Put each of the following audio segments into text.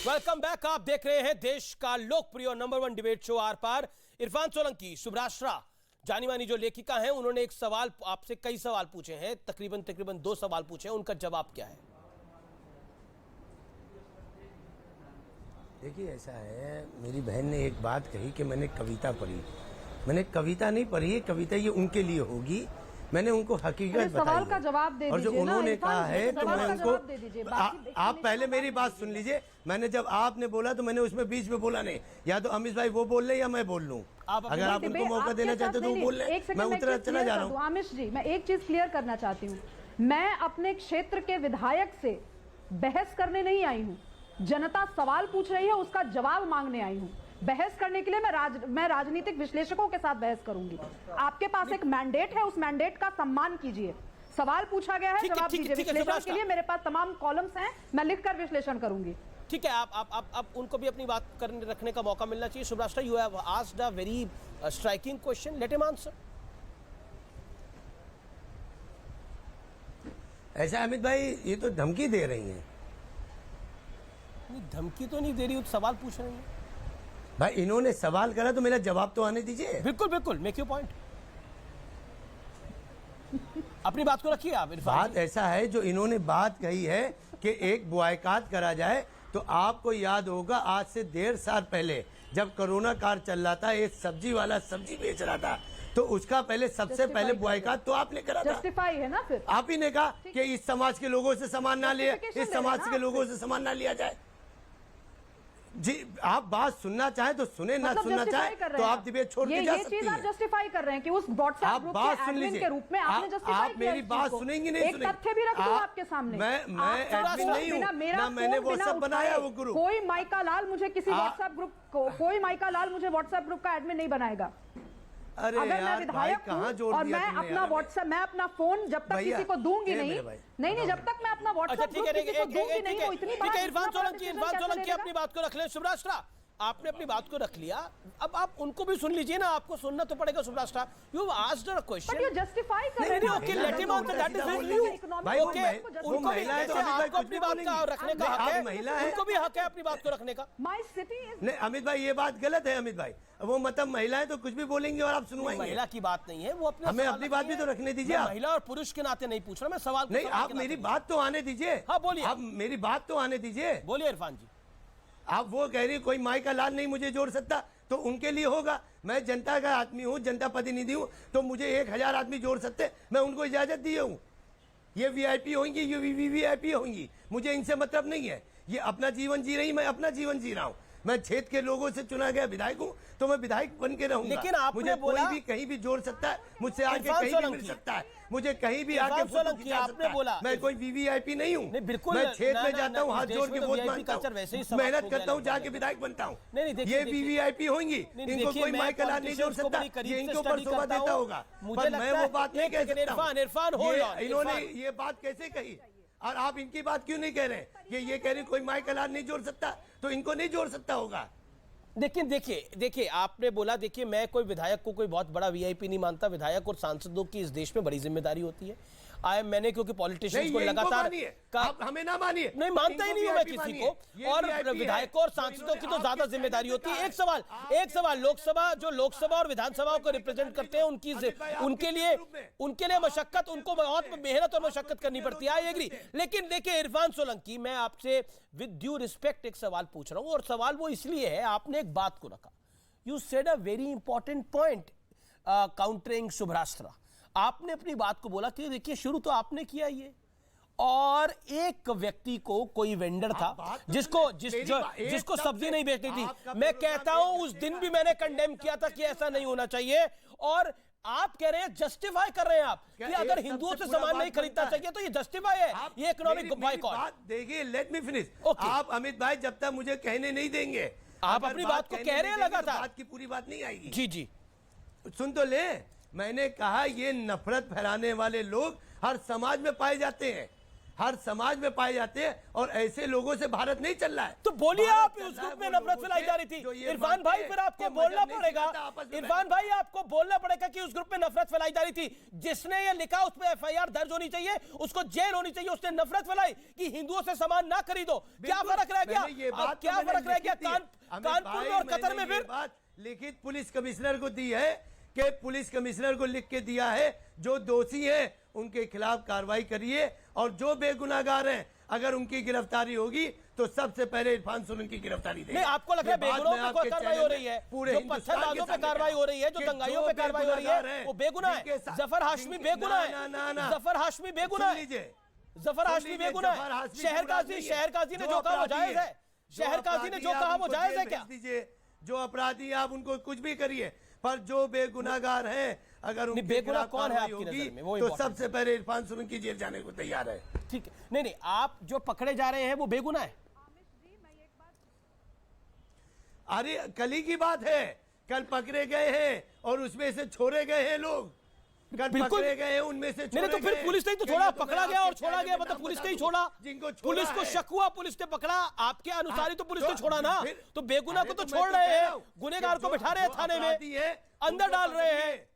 Welcome back. आप देख रहे हैं देश का लोकप्रिय नंबर 1 डिबेट शो आर पार। इरफान सोलंकी, सुब्राश्रा, जानी मानी जो लेखिका हैं, उन्होंने एक सवाल आपसे, कई सवाल पूछे हैं, तकरीबन 2 सवाल पूछे हैं, उनका जवाब क्या है? देखिए, ऐसा है, मेरी बहन ने एक बात कही कि मैंने कविता पढ़ी। मैंने कविता नहीं पढ़ी है, कविता ये उनके लिए होगी। मैंने उनको हकीकत बताई सवाल का जवाब दे और जो दीजिए उन्होंने कहा है तो मैं उनको आप पहले मेरी बात सुन लीजिए। मैंने जब आपने बोला तो मैंने उसमें बीच में बोला नहीं, या तो अमित भाई वो बोल ले या मैं बोल लूं। अगर आप उनको मौका देना चाहते तो वो बोल ले, मैं उतर चला जा रहा हूँ। आमिश जी, मैं एक चीज क्लियर करना चाहती हूँ। मैं अपने क्षेत्र के विधायक से बहस करने नहीं आई हूँ। जनता सवाल पूछ रही है, उसका जवाब मांगने आई हूँ। बहस करने के लिए मैं राजनीतिक विश्लेषकों के साथ बहस करूंगी। आपके पास एक मैंडेट है, उस मैंडेट का सम्मान कीजिए। सवाल पूछा गया है, जवाब दीजिए। विश्लेषण के लिए मेरे पास तमाम कॉलम्स हैं, मैं लिखकर विश्लेषण करूंगी। ठीक है, आप उनको भी अपनी बात करने रखने का मौका मिलना चाहिए। Shubhrastha, you have asked a very striking question, let him answer. ऐसा अमित भाई, ये तो धमकी दे रही हैं। धमकी तो नहीं दे रही, सवाल पूछ रही है। भाई इन्होंने सवाल करा तो मेरा जवाब तो आने दीजिए। बिल्कुल बिल्कुल, मेक योर पॉइंट। अपनी बात को रखिए आप। बात ऐसा है, जो इन्होंने बात कही है कि एक बॉयकॉट करा जाए, तो आपको याद होगा आज से 1.5 साल पहले जब कोरोना काल चल रहा था, एक सब्जी वाला सब्जी बेच रहा था, तो उसका पहले सबसे पहले बॉयकॉट तो आपने करा था। जस्टिफाई है ना, फिर आप ही ने कहा कि इस समाज के लोगों से सामान ना लिया, इस समाज के लोगों से सामान ना लिया जाए। जी, आप बात सुनना चाहे तो सुने, ना सुनना चाहे तो आप डिबेट छोड़ के जा सकती हैं। आप जस्टिफाई कर रहे हैं कि उस व्हाट्सएप ग्रुप के एडमिन के रूप में आपने जस्टिफाई आप मेरी बात सुनेंगी नहीं? एक तथ्य भी रख दूं आपके सामने। मैं एडमिन नहीं हूं, ना मैंने व्हाट्सएप बनाया वो ग्रुप। कोई माइका लाल मुझे किसी व्हाट्सएप ग्रुप को, कोई माइका लाल मुझे व्हाट्सएप ग्रुप का एडमिन नहीं बनाएगा। अरे अगर मैं विधायक हूं और मैं अपना व्हाट्सएप, मैं अपना फोन जब तक किसी को दूंगी नहीं, जब तक मैं अपना व्हाट्सएप किसी को दूंगी नहीं, वो इतनी बात। इरफान सोलंकी अपनी बात को रख ले। सुब्राश्रा, आपने अपनी बात को रख लिया, अब आप उनको भी सुन लीजिए ना, आपको सुनना तो पड़ेगा। Shubhrastha, you asked a question, but you justify कर रहे हैं। Okay, let him answer, that is you. Okay, उनको भी आपको अपनी बात का रखने का हक है, उनको भी हक है अपनी बात को रखने का। माय सिटी इज नहीं अमित भाई, ये बात गलत है अमित भाई। वो मतलब महिलाएं तो कुछ भी बोलेंगी और आप सुनवाएंगे। महिला की बात नहीं है, वो अपने हमें अपनी बात भी तो रखने दीजिए। महिला और पुरुष के नाते नहीं पूछ रहा मैं सवाल। नहीं, आप मेरी बात तो आने दीजिए। हाँ बोलिए, आप मेरी बात तो आने दीजिए। बोलिए इरफान जी। आप वो कह रही कोई माई का लाल नहीं मुझे जोड़ सकता, तो उनके लिए होगा। मैं जनता का आदमी हूँ, जनता प्रतिनिधि हूँ, तो मुझे 1000 आदमी जोड़ सकते, मैं उनको इजाजत दिए हूँ। ये वीआईपी होंगी, ये वीवीआईपी होंगी, मुझे इनसे मतलब नहीं है। ये अपना जीवन जी रही, मैं अपना जीवन जी रहा हूँ। मैं क्षेत्र के लोगों से चुना गया विधायक हूँ, तो मैं विधायक बन के रहूंगा। लेकिन आपने मुझे बोला, कोई भी कहीं भी जोड़ सकता है, मुझसे आके कहीं भी मिल सकता है, मुझे कहीं भी आके फोटो खिंचा सकता है। मैं कोई वीवीआईपी नहीं हूँ। बिल्कुल, मैं क्षेत्र में जाता हूँ, हाथ जोड़ के वोट मांगता हूँ, मेहनत करता हूँ, जाके विधायक बनता हूँ। ये वीवीआईपी होंगी, इनको कोई माइकल नहीं जोड़ सकता, ये इनके ऊपर शोभा देता होगा, पर मैं वो बात नहीं कह सकता। इन्होंने ये बात कैसे कही और आप इनकी बात क्यों नहीं कह रहे? ये कह रहे कोई माइकल नहीं जोड़ सकता, तो इनको नहीं जोड़ सकता होगा। लेकिन देखिए आपने बोला, देखिए मैं कोई विधायक को कोई बहुत बड़ा वीआईपी नहीं मानता। विधायक और सांसदों की इस देश में बड़ी जिम्मेदारी होती है। मैंने क्योंकि पॉलिटिशियंस को लगातार, आप हमें ना मानिए, नहीं मानता ही नहीं हूं मैं किसी को, और विधायकों और सांसदों की तो ज्यादा जिम्मेदारी होती है। एक सवाल, लोकसभा, जो लोकसभा और विधानसभा को रिप्रेजेंट करते हैं, उनके लिए मशक्कत, उनको बहुत मेहनत और मशक्कत करनी पड़ती है, आई एग्री। लेकिन देखिए इरफान सोलंकी, मैं आपसे विद ड्यू रिस्पेक्ट एक सवाल पूछ रहा हूं, और सवाल वो इसलिए है, आपने एक बात को रखा, you said a very important point countering Shubhrastha. आपने अपनी बात को बोला कि देखिए शुरू तो आपने किया ये, और एक व्यक्ति को, कोई वेंडर था जिसको सब्जी नहीं बेचनी थी, मैं कहता हूं उस दिन भी मैंने कंडेम किया था कि ऐसा नहीं होना चाहिए, और आप कह रहे हैं, जस्टिफाई कर रहे हैं आप कि अगर हिंदुओं से सामान नहीं खरीदना चाहिए तो ये जस्टिफाई है, ये इकोनॉमिक बॉयकॉट। देखिए, लेट मी फिनिश। आप अमित भाई जब तक मुझे कहने नहीं देंगे, आप अपनी बात को कह रहे हैं लगातार, बात की पूरी बात नहीं आएगी। जी जी, सुन तो ले। मैंने कहा ये नफरत फैलाने वाले लोग हर समाज में पाए जाते हैं। हर समाज में पाए जाते हैं और ऐसे लोगों से भारत नहीं चल रहा है। तो बोलिए, भारत आप चल उस रहा है ग्रुप में वो नफरत लोगों फैलाई से जा रही थी। जो ये इरफान भाई, मानते फिर आपको हैं कि बोलना मजहब नहीं पड़ेगा, सिखाता आपस में इरफान भाई आपको बोलना पड़ेगा कि उस ग्रुप में नफरत फैलाई जा रही थी। जिसने ये लिखा उस पर एफआईआर दर्ज होनी चाहिए, उसको जेल होनी चाहिए। उसने नफरत फैलाई कि हिंदुओं से सामान ना खरीदो। क्या फर्क रह गया? अब क्या फर्क रह गया कानपुर में और कतर में? फिर बात लिखित पुलिस कमिश्नर को दी है कि पुलिस कमिश्नर को लिख के दिया है जो दोषी हैं उनके खिलाफ कार्रवाई करिए और जो बेगुनाहगार हैं अगर उनकी गिरफ्तारी होगी तो सबसे पहले इरफान सोलंकी की गिरफ्तारी देंगे। नहीं, आपको लग रहा है बेगुनाहों पे कार्रवाई हो रही है? जो पत्थरबाजों पे कार्रवाई हो रही है, जो दंगाइयों पे कार्रवाई हो रही है, वो बेगुनाह है। जफर हाशमी बेगुनाह है। जफर हाशमी बेगुनाह है। जफर हाशमी बेगुनाह है। शहर काजी ने जो कहा वो जायज है। शहर काजी ने जो कहा वो जायज है क्या? जो अपराधी आप उनको कुछ भी करिए, पर जो बेगुनाहगार हैं अगर उनके बेगुनाह खिलाफ कौन है कार्रवाई आपकी होगी नजर में? वो तो important सबसे पहले इरफान सोलंकी जेल जाने को तैयार है। ठीक है, नहीं, आप जो पकड़े जा रहे हैं वो बेगुनाह है। अरे कल ही की बात है, कल पकड़े गए हैं और उसमें से छोड़े गए हैं लोग। कल बिल्कुल पकड़े गए हैं, उनमें से नहीं, तो फिर पुलिस ने ही तो छोड़ा, पकड़ा गया और छोड़ा गया, मतलब पुलिस ने ही छोड़ा। जिनको पुलिस को शक हुआ, पुलिस ने पकड़ा। आपके अनुसार ही तो पुलिस ने छोड़ा ना। फिर- तो बेगुनाह को अरे तो मैं छोड़ तो रहे कह रहा हैं, हूं गुनहगार कि को बिठा रहे हैं जो थाने में, अपराधी है, अंदर उनको डाल रहे पकड़िए। हैं।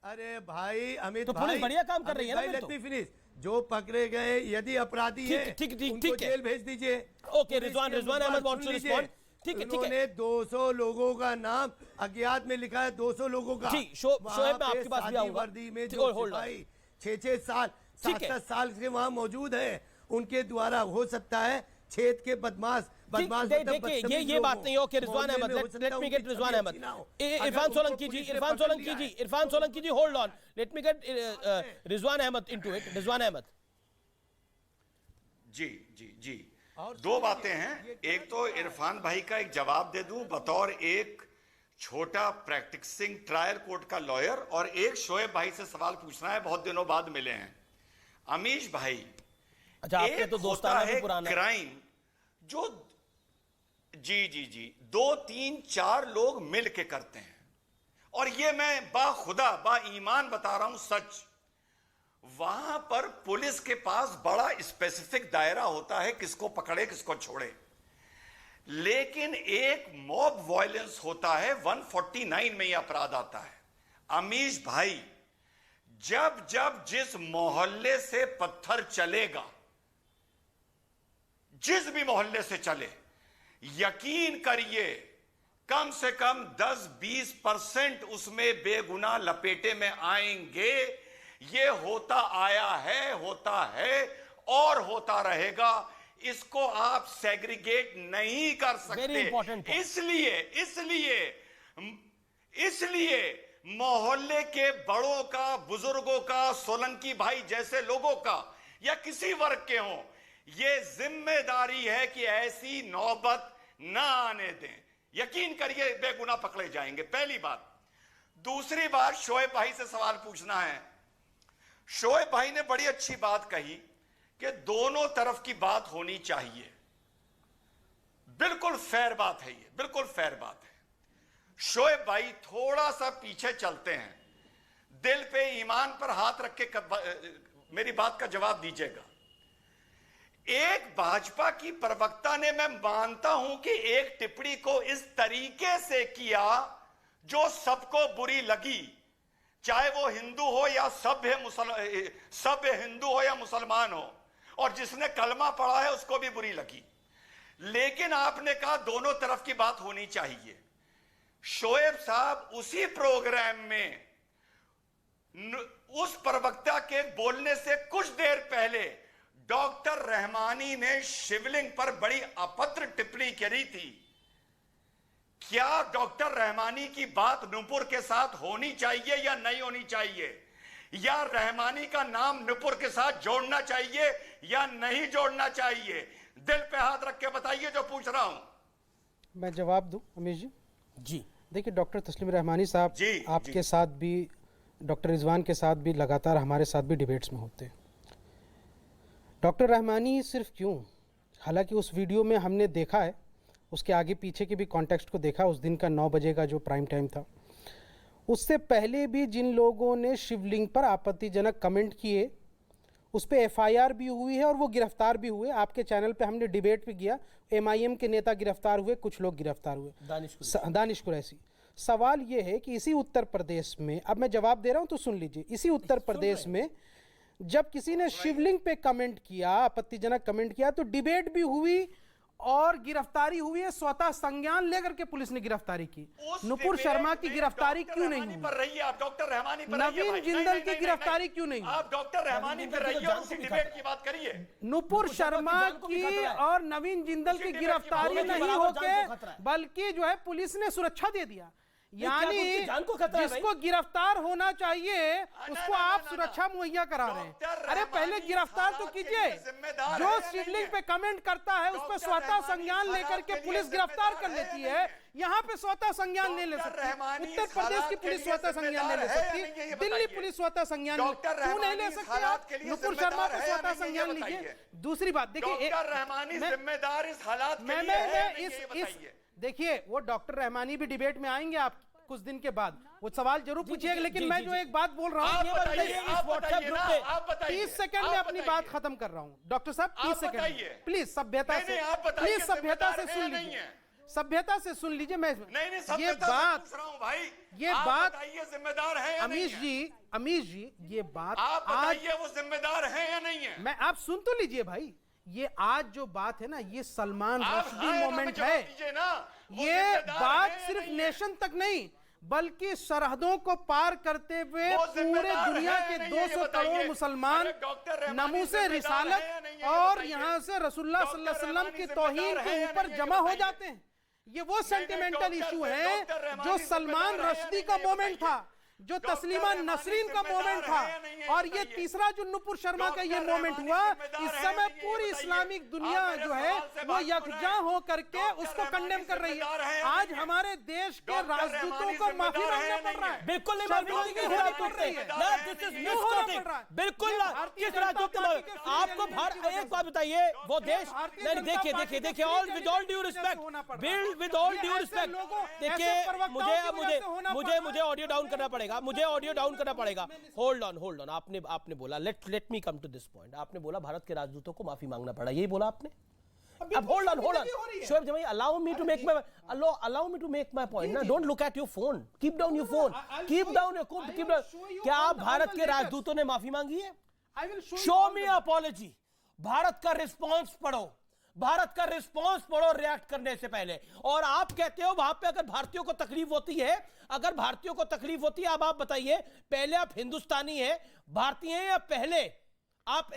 अरे भाई अमित तो पुलिस भाई, बढ़िया काम कर रही है ना अमित फिर भाई, तो। let me finish। जो पकड़े गए यदि अपराधी ठीक है है, ठीक है, ठीक उनको है। जेल भेज दीजिए। Okay, Rizwan Ahmad wants to respond। ठीक है, ठीक है। उन्होंने 200 लोगों का नाम अज्ञात में लिखा है, 200 लोगों का। जी, शोएब, मैं वहाँ पे आपके पास भी सादी आऊंगा। वर्दी में ठीक, जो hold on। सिपाही 6-6 साल ठीक है। 7-7 साल से वहाँ मौजूद है, उनके द्वारा हो सकता है छेद के बदमाश मतलब देखिए, ये बदतमीज बात लोगों नहीं। ओके, रिजवान मोहल्ले अहमद, में हो लेट सकता है मी गेट उनकी रिजवान छवि अहमद। अच्छी ना हो। इरफान अगर उनको सोलंकी जी, पुलिस ने इरफान पकड़ सोलंकी लिया जी, है। Irfan Solanki ji, hold on, let me get Rizwan Ahmad into it. Rizwan Ahmad ji ji ji, दो बातें हैं। एक तो इरफान भाई का एक जवाब दे दूं बतौर एक छोटा प्रैक्टिसिंग ट्रायल कोर्ट का लॉयर, और एक शोएब भाई से सवाल पूछना है, बहुत दिनों बाद मिले हैं। अमीश भाई, अच्छा, आपने एक तो दोस्ताना होता भी है पुराना क्राइम जो जी जी जी 2-3-4 लोग मिल के करते हैं, और ये मैं बाखुदा बा ईमान बता रहा हूं सच। वहां पर पुलिस के पास बड़ा स्पेसिफिक दायरा होता है किसको पकड़े किसको छोड़े, लेकिन एक मॉब वायलेंस होता है, 149 में यह अपराध आता है। अमीश भाई, जब जब जिस मोहल्ले से पत्थर चलेगा, जिस भी मोहल्ले से चले, यकीन करिए कम से कम 10-20% उसमें बेगुनाह लपेटे में आएंगे। ये होता आया है, होता है और होता रहेगा। इसको आप सेग्रीगेट नहीं कर Very important सकते। point. इसलिए मोहल्ले के बड़ों का, बुजुर्गों का, सोलंकी भाई जैसे लोगों का या किसी वर्ग के हों, ये जिम्मेदारी है कि ऐसी नौबत ना आने दें। यकीन करिए बेगुनाह पकड़े जाएंगे, पहली बात। दूसरी बात, शोएब भाई से सवाल पूछना है। शोएब भाई ने बड़ी अच्छी बात कही कि दोनों तरफ की बात होनी चाहिए। बिल्कुल फेयर बात है, ये बिल्कुल फेयर बात है। शोएब भाई, थोड़ा सा पीछे चलते हैं, दिल पे ईमान पर हाथ रख के मेरी बात का जवाब दीजिएगा। एक भाजपा की प्रवक्ता ने, मैं मानता हूं कि एक टिप्पणी को इस तरीके से किया जो सबको बुरी लगी, चाहे वो हिंदू हो या सभ्य हिंदू हो या मुसलमान हो, और जिसने कलमा पढ़ा है उसको भी बुरी लगी। लेकिन आपने कहा दोनों तरफ की बात होनी चाहिए। शोएब साहब, उसी प्रोग्राम में उस प्रवक्ता के बोलने से कुछ देर पहले डॉक्टर रहमानी ने शिवलिंग पर बड़ी अभद्र टिप्पणी करी थी। क्या डॉक्टर रहमानी की बात नूपुर के साथ होनी चाहिए या नहीं होनी चाहिए, या रहमानी का नाम नूपुर के साथ जोड़ना चाहिए या नहीं जोड़ना चाहिए? दिल पे हाथ रख के बताइए जो पूछ रहा हूं। मैं जवाब दूं अमीश जी? जी, देखिए, डॉक्टर तस्लीम रहमानी साहब जी, आपके जी। साथ भी, डॉक्टर रिजवान के साथ भी लगातार हमारे साथ भी डिबेट्स में होते हैं। डॉक्टर रहमानी सिर्फ क्यों, हालांकि उस वीडियो में हमने देखा है, उसके आगे पीछे के भी कॉन्टेक्स्ट को देखा, उस दिन का 9 बजे का जो प्राइम टाइम था, उससे पहले भी जिन लोगों ने शिवलिंग पर आपत्तिजनक कमेंट किए उस पर एफआईआर भी हुई है और वो गिरफ्तार भी हुए। आपके चैनल पे हमने डिबेट भी किया, एमआईएम के नेता गिरफ्तार हुए, कुछ लोग गिरफ्तार हुए, दानिश कुरैशी। सवाल ये है कि इसी उत्तर प्रदेश में, अब मैं जवाब दे रहा हूं तो सुन लीजिए, इसी उत्तर प्रदेश में जब किसी ने शिवलिंग पे कमेंट किया, आपत्तिजनक कमेंट किया, तो डिबेट भी हुई और गिरफ्तारी हुई है। स्वतः संज्ञान लेकर के पुलिस ने गिरफ्तारी की। नुपुर शर्मा की गिरफ्तारी क्यों नहीं हुई? पर रही है आप डॉक्टर रहमानी पर नवीन जिंदल की गिरफ्तारी क्यों नहीं हुई? आप डॉक्टर रहमानी पर रहिए और उसी डिबेट की बात करिए। नुपुर शर्मा की और नवीन जिंदल की गिरफ्तारी नहीं होके बल्कि जो है पुलिस ने सुरक्षा दे दिया। यानी जिसको गिरफ्तार होना चाहिए उसको आप सुरक्षा मुहैया करा रहे हैं। अरे पहले गिरफ्तार तो कीजिए। जो शिवलिंग पे कमेंट करता है उस पर स्वतः संज्ञान लेकर के पुलिस गिरफ्तार कर लेती है। यहाँ पे स्वतः संज्ञान नहीं ले सकती। उत्तर प्रदेश की पुलिस स्वतः संज्ञान नहीं ले सकती, दिल्ली पुलिस स्वतः संज्ञान क्यों नहीं ले सकती? आप नुपुर शर्मा पे स्वतः संज्ञान लीजिए। दूसरी बात देखिए, जिम्मेदार इस हालात देखिए वो डॉक्टर रहमानी भी डिबेट में आएंगे आप कुछ दिन के बाद, वो सवाल जरूर पूछिएगा। लेकिन मैं जो एक बात बोल रहा हूँ 30 सेकंड में अपनी बात खत्म कर रहा हूँ। डॉक्टर साहब 30 सेकंड प्लीज सभ्यता से, प्लीज सभ्यता से सुन लीजिए, सभ्यता से सुन लीजिए। मैं ये बात जिम्मेदार है अमीश जी ये बात आप बताइए वो जिम्मेदार है या नहीं है? मैं आप सुन तो लीजिए भाई। ये आज जो बात है ना, ये सलमान रश्दी मोमेंट है। ये बात सिर्फ नेशन तक नहीं बल्कि सरहदों को पार करते हुए पूरे दुनिया के 200 करोड़ मुसलमान नमूसे रिसालत और यहां से रसूलुल्लाह सल्लल्लाहु अलैहि वसल्लम की तौहीन के ऊपर जमा हो जाते हैं। ये वो सेंटिमेंटल इशू है जो सलमान रश्दी का मोमेंट था, जो तस्लीमा नसरीन का मोमेंट था, और ये तीसरा जो नुपुर शर्मा का ये मोमेंट हुआ। इस समय पूरी इस्लामिक दुनिया जो है वो यकजा हो करके उसको कंडेम कर रही है। आज हमारे देश के राजदूतों को माफी मांगना पड़ रहा है। बिल्कुल नहीं माफी होनी पड़ रही है। बिल्कुल किस राजदूत आपको एक बात बताइए, वो देश देखिए all with all due respect, with all due respect, देखिए मुझे ऑडियो डाउन करना पड़ेगा, होल्ड ऑन। आपने बोला let me come to this point. आपने बोला भारत के राजदूतों को माफी मांगना पड़ा, यही बोला आपने। अब होल्ड ऑन शोएब जमाई, allow me to make my point ना। Don't look at your phone, keep down your phone, keep down. क्या आप भारत के राजदूतों ने माफी मांगी है? शो मी अपॉलॉजी। भारत का रिस्पॉन्स पढ़ो रिएक्ट करने से पहले। और आप कहते हो वहां पे अगर भारतीयों को तकलीफ होती है, अब आप बताइए, पहले आप हिंदुस्तानी हैं, भारतीय हैं, या पहले आप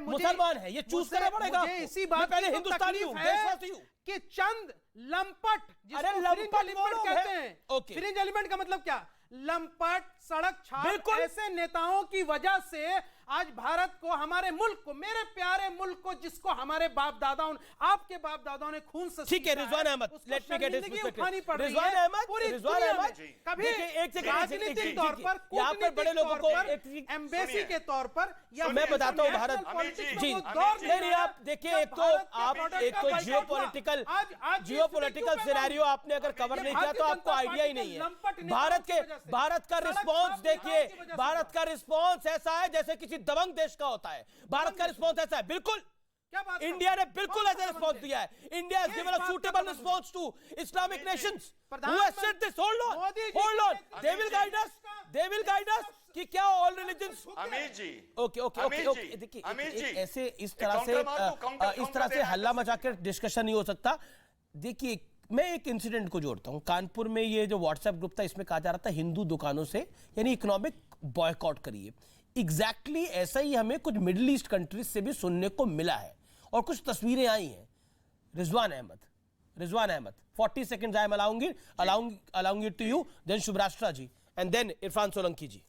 मुसलमान हैं? ये चूज करना पड़ेगा। इसी बात पहले हिंदुस्तानी हूं, देशवासी हूं कि चंद लंपट, जिसको कहते हैं। फ्रिंज एलिमेंट का मतलब क्या? लंपट, सड़क छाप ऐसे नेताओं की वजह से आज भारत को, हमारे मुल्क को, मेरे प्यारे मुल्क को, जिसको हमारे बाप दादाओं, आपके बाप दादाओं ने खून से, ठीक है Rizwan Ahmad, let me get it Rizwan Ahmad कभी एक राजनीतिक तौर पर, यहाँ पर बड़े लोगों को एम्बेसी के तौर पर, या मैं बताता हूँ भारत जी नहीं, आप देखिए, एक तो जियोपॉलिटिकल सिनेरियो आपने अगर कवर नहीं किया तो आपको आइडिया ही नहीं है। भारत का रिस्पॉन्स देखिए, भारत का रिस्पॉन्स ऐसा है जैसे किसी दबंग देश का होता है। भारत का रिस्पॉन्स ऐसा है, बिल्कुल इंडिया ने बिल्कुल ऐसा रिस्पॉन्स दिया है। India has given a suitable response to Islamic nations who have said this. Hold on, they will guide us कि क्या ऑल रिलीजन्स। अमीर जी, ओके देखिए, ऐसे इस तरह से हल्ला मचाकर डिस्कशन नहीं हो सकता। देखिए, मैं एक इंसिडेंट को जोड़ता हूं। कानपुर में ये जो व्हाट्सएप ग्रुप था, इसमें कहा जा रहा था हिंदू दुकानों से यानी इकोनॉमिक बॉयकॉट करिए। एग्जैक्टली ऐसा ही हमें कुछ मिडिल ईस्ट कंट्रीज से भी सुनने को मिला है और कुछ तस्वीरें आई हैं। Rizwan Ahmad 40 seconds I am allowing it to you, then Shubhrastha ji and then Irfan Solanki ji.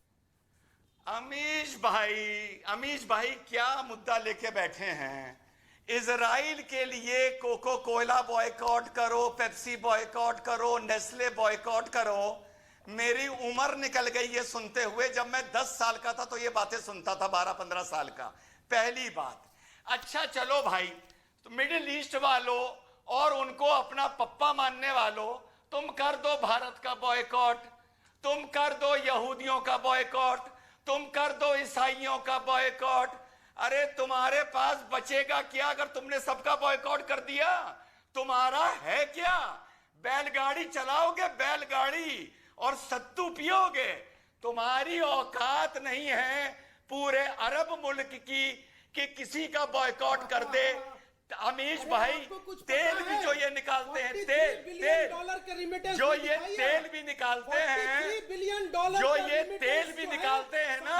Amish भाई क्या मुद्दा लेके बैठे हैं? इजराइल के लिए कोको कोला बॉयकॉट करो, पेप्सी बॉयकॉट करो, नेस्ले बॉयकॉट करो। मेरी उम्र निकल गई ये सुनते हुए। जब मैं 10 साल का था तो ये बातें सुनता था, 12-15 साल का। पहली बात, अच्छा चलो भाई, तो मिडिल ईस्ट वालों और उनको अपना पप्पा मानने वालों, तुम कर दो भारत का बॉयकॉट, तुम कर दो यहूदियों का बॉयकॉट, तुम कर दो ईसाइयों का बॉयकॉट। अरे तुम्हारे पास बचेगा क्या अगर तुमने सबका बॉयकॉट कर दिया? तुम्हारा है क्या? बैलगाड़ी चलाओगे, बैलगाड़ी, और सत्तू पियोगे। तुम्हारी औकात नहीं है पूरे अरब मुल्क की कि किसी का बॉयकॉट कर दे। अमीश भाई, तेल भी जो ये निकालते हैं, तेल जो ये तेल भी निकालते हैं, जो ये तेल भी निकालते हैं ना,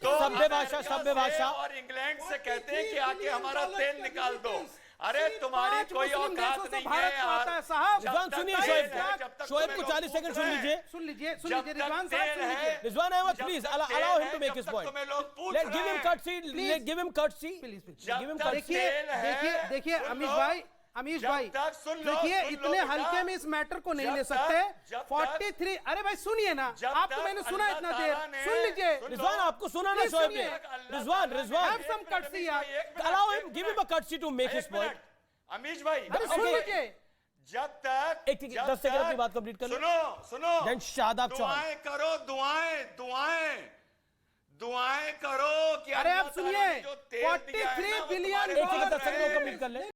तो सभ्य भाषा और इंग्लैंड से कहते हैं कि आके हमारा तेल निकाल दो। अरे तुम्हारी कोई औकात नहीं है यार। रिजवान सुनिए, शोएब को 40 सेकंड सुन लीजिए रिजवान साहब, Rizwan Ahmad, please allow him to make his point. तुम्हें लोग पूछ लेट गिव रहे हिम हैं। Courtesy, give him courtesy, give him courtesy. देखिए अमीश भाई देखिए, इतने हल्के में इस मैटर को नहीं ले सकते। 43, अरे भाई सुनिए ना, आपको मैंने सुना इतना देर, सुन लीजिए। रिजवान आपको सुना ना शोएब ने? रिजवान Have some courtesy यार। allow him, give him a courtesy to make his point। Amish भाई, अरे सुन लीजिए। जब तक एक 10 सेकंड अपनी बात कंप्लीट कर लो। सुनो Then शादाब चौहान। दुआएं करो, दुआएं करो कि अरे अल्लाह आप ताला सुनिए, ने जो तेल दिया है ना, 43 वो बिलियन तुम्हारे एक पास 10 सेकंड है। कंप्लीट कर ले।